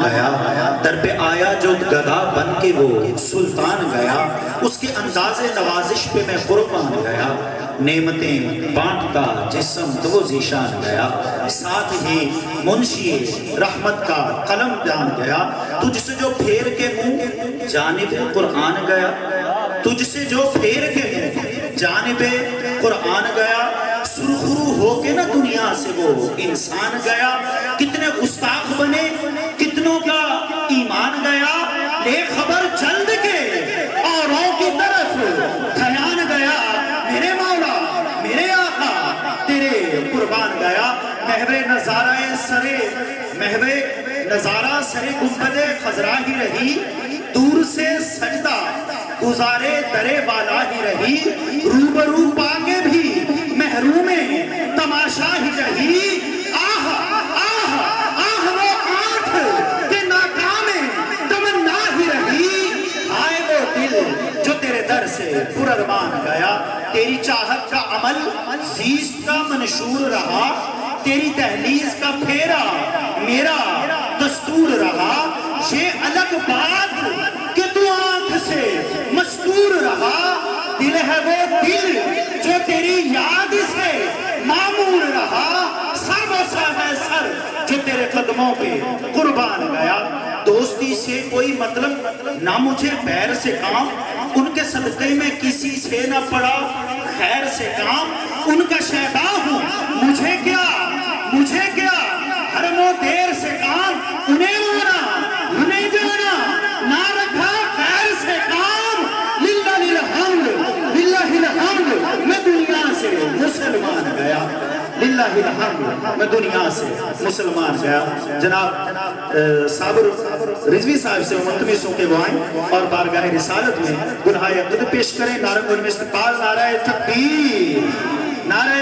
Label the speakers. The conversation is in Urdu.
Speaker 1: گیا، در پہ آیا جو گدھا بن کے وہ سلطان گیا، اس کے انداز نوازش پہ میں قربان گیا، نعمتیں بانٹتا جسم دو ذیشان گیا، ساتھ ہی منشی رحمت کا قلم جان گیا، تجھ سے جو پھیر کے منہ جانب قرآن گیا، تجھ سے جو پھیر کے منہ جانب قرآن گیا، سرخرو ہو کے نہ دنیا سے وہ انسان گیا، کتنے گستاخ بنے کتنوں کا ایمان گیا، لے خبر جلد کے اوروں کی طرف دھیان گیا، میرے مولا میرے آقا تیرے قربان گیا، محو نظارہ سرے گنبد خضرا ہی رہی، دور سے سجدہ گزارے درے والا ہی رہی، روبرو پاکے بھی محروم تماشا ہی رہی، آہ آہ آہ وہ آنکھ کہ ناکام تمنا ہی رہی، آئے وہ دل جو تیرے در سے پرارمان گیا، تیری چاہت کا عمل زیست کا منشور رہا، تیری دہلیز کا پھیرا میرا دستور رہا، یہ الگ بات کہ تو آنکھ سے مستور رہا، دل ہے وہ دل جو تیری یاد سے معمور رہا، سر وہ سر ہے سر جو تیرے قدموں پہ قربان گیا، دوستی سے کوئی مطلب نہ مجھے بیر سے کام، ان کے صدقے میں کسی سے نہ پڑا خیر سے کام، ان کا شہدا ہوں مجھے کیا حرم و دیر سے کام، انہیں مانا انہیں جانا نہ رکھا خیر سے کام، للہ الحمد میں دنیا سے مسلمان گیا، للہ الحمد میں دنیا سے مسلمان گیا۔ جناب صابر رضوی صاحب سے ملتمس ہوں کہ وہ آئیں اور بارگاہ رسالت میں گناہ عقد پیش کریں، نعرہ استقبال، نعرہ تکبیر، نعرہ